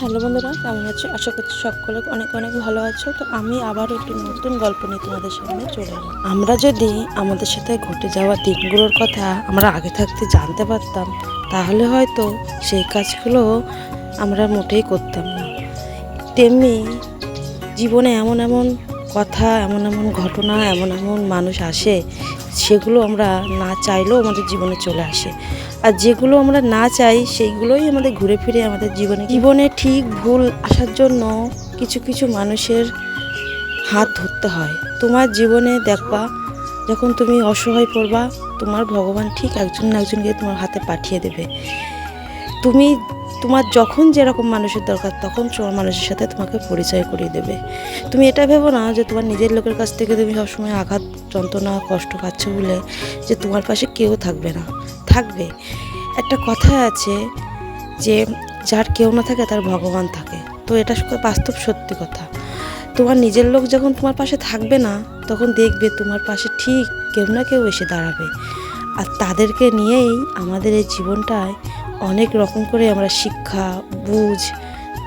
Hello বন্ধুরা, কেমন আছো? আশা করছি সকলে অনেক অনেক ভালো আছো। তো আমি আবার একটি নতুন গল্প নিয়ে তোমাদের সামনে চলে এলাম। আমরা যদি আমাদের সাথে ঘটে যাওয়া দিনগুলোর কথা আমরা আগে থাকতে জানতে পারতাম, তাহলে হয়তো সেই কাজগুলো আমরা মোটেই করতাম না। তেমনি জীবনে এমন এমন কথা, এমন এমন ঘটনা, এমন এমন মানুষ আসে, সেগুলো আমরা না চাইলেও আমাদের জীবনে চলে আসে। আর যেগুলো আমরা না চাই সেইগুলোই আমাদের ঘুরে ফিরে আমাদের জীবনে ঠিক ভুল আসার জন্য কিছু কিছু মানুষের হাত ধরতে হয়। তোমার জীবনে দেখবা, যখন তুমি অসহায় পড়বা, তোমার ভগবান ঠিক একজন না একজনকে তোমার হাতে পাঠিয়ে দেবে। তুমি তোমার যখন যেরকম মানুষের দরকার তখন তোমার মানুষের সাথে তোমাকে পরিচয় করিয়ে দেবে। তুমি এটা ভেবো না যে তোমার নিজের লোকের কাছ থেকে তুমি সবসময় আঘাত, যন্ত্রণা, কষ্ট পাচ্ছ বলে যে তোমার পাশে কেউ থাকবে না। থাকবে। একটা কথা আছে যে যার কেউ না থাকে তার ভগবান থাকে। তো এটা বাস্তব সত্যি কথা। তোমার নিজের লোক যখন তোমার পাশে থাকবে না, তখন দেখবে তোমার পাশে ঠিক কেউ না কেউ এসে দাঁড়াবে। আর তাদেরকে নিয়েই আমাদের এই জীবনটায় অনেক রকম করে আমরা শিক্ষা, বুঝ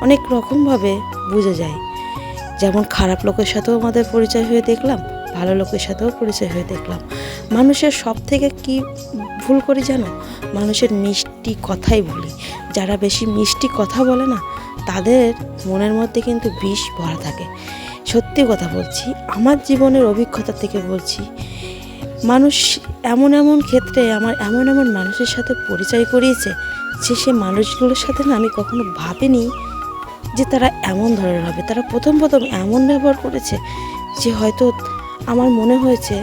অনেক রকমভাবে বুঝে যাই। যেমন খারাপ লোকের সাথেও আমাদের পরিচয় হয়ে দেখলাম, ভালো লোকের সাথেও পরিচয় হয়ে দেখলাম। মানুষের সব থেকে কি ভুল করি জানো? মানুষের মিষ্টি কথাই বলি। যারা বেশি মিষ্টি কথা বলে না, তাদের মনের মধ্যে কিন্তু বিষ ভরা থাকে। সত্যি কথা বলছি, আমার জীবনের অভিজ্ঞতা থেকে বলছি। মানুষ এমন এমন ক্ষেত্রে আমার এমন এমন মানুষের সাথে পরিচয় করিয়েছে যে সে মানুষগুলোর সাথে না আমি কখনো ভাবিনি যে তারা এমন ধরনের হবে। তারা প্রথম এমন ব্যবহার করেছে যে হয়তো আমার মনে হয়েছে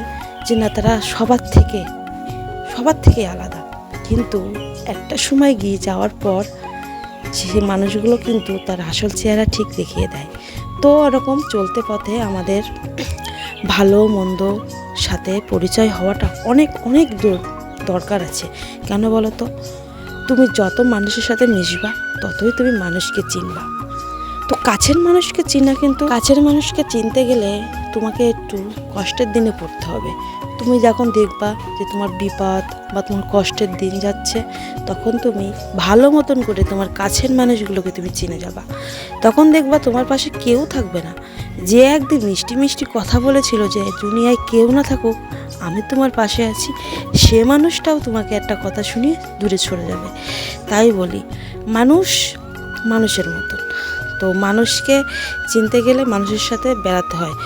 যে না, তারা সবার থেকে আলাদা। কিন্তু একটা সময় গিয়ে যাওয়ার পর সে মানুষগুলো কিন্তু তার আসল চেহারা ঠিক দেখিয়ে দেয়। তো এরকম চলতে পথে আমাদের ভালো মন্দ সাথে পরিচয় হওয়াটা অনেক অনেক দরকার আছে। কেন বলো তো? তুমি যত মানুষের সাথে মিশবা, ততই তুমি মানুষকে চিনবা। তো কাছের মানুষকে চিনতে গেলে তোমাকে একটু কষ্টের দিনে পড়তে হবে। তুমি যখন দেখবা যে তোমার বিপদ বা তোমার কষ্টের দিন যাচ্ছে, তখন তুমি ভালো মতন করে তোমার কাছের মানুষগুলোকে তুমি চিনে যাবা। তখন দেখবা তোমার পাশে কেউ থাকবে না। যে একদিন মিষ্টি মিষ্টি কথা বলেছিল যে দুনিয়ায় কেউ না থাকুক, আমি তোমার পাশে আছি, সে মানুষটাও তোমাকে একটা কথা শুনিয়ে দূরে সরে যাবে। তাই বলি, মানুষ মানুষের মতন। তো মানুষকে চিনতে গেলে মানুষের সাথে বেড়াতে হয়।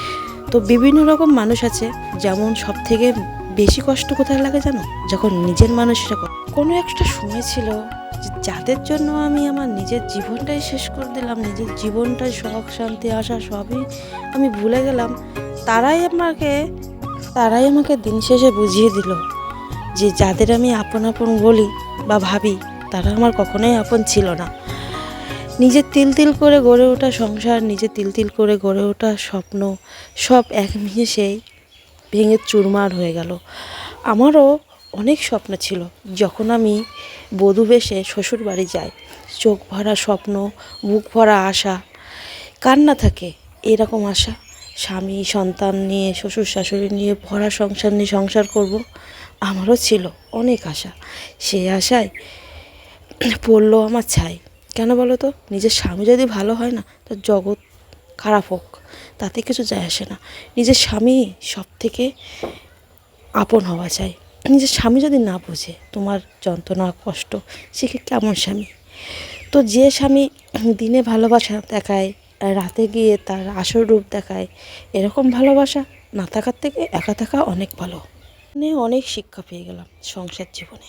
তো বিভিন্ন রকম মানুষ আছে। যেমন সব থেকে বেশি কষ্ট কোথায় লাগে জানো? যখন নিজের মানুষরা কোনো একটা সময় ছিল যাদের জন্য আমি আমার নিজের জীবনটাই শেষ করে দিলাম, নিজের জীবনটাই শখ শান্তি আশা সবই আমি ভুলে গেলাম, তারাই আমাকে দিন শেষে বুঝিয়ে দিল যে যাদের আমি আপন আপন বলি বা ভাবি, তারা আমার কখনোই আপন ছিল না। নিজের তিল তিল করে গড়ে ওঠা সংসার, নিজের তিল তিল করে গড়ে ওঠা স্বপ্ন, সব এক নিমেষেই ভেঙে চুরমার হয়ে গেল। আমারও অনেক স্বপ্ন ছিল। যখন আমি বধূ বেশে শ্বশুর বাড়ি যাই, চোখ ভরা স্বপ্ন, বুক ভরা আশা। কার না থাকে এরকম আশা? স্বামী সন্তান নিয়ে, শ্বশুর শাশুড়ি নিয়ে ভরা সংসার নিয়ে সংসার করব, আমারও ছিল অনেক আশা। সেই আশায় পড়লো আমার ছাই। কেন বলো তো? নিজের স্বামী যদি ভালো হয় না, তো জগৎ খারাপ হোক তাতে কিছু যায় আসে না। নিজের স্বামী সব থেকে আপন হওয়া চাই। নিজের স্বামী যদি না বোঝে তোমার যন্ত্রণা কষ্ট, সে কেমন স্বামী? তো যে স্বামী দিনে ভালোবাসা দেখায়, রাতে গিয়ে তার আসল রূপ দেখায়, এরকম ভালোবাসা না থাকার থেকে একা থাকা অনেক ভালো। অনেক শিক্ষা পেয়ে গেলাম সংসার জীবনে।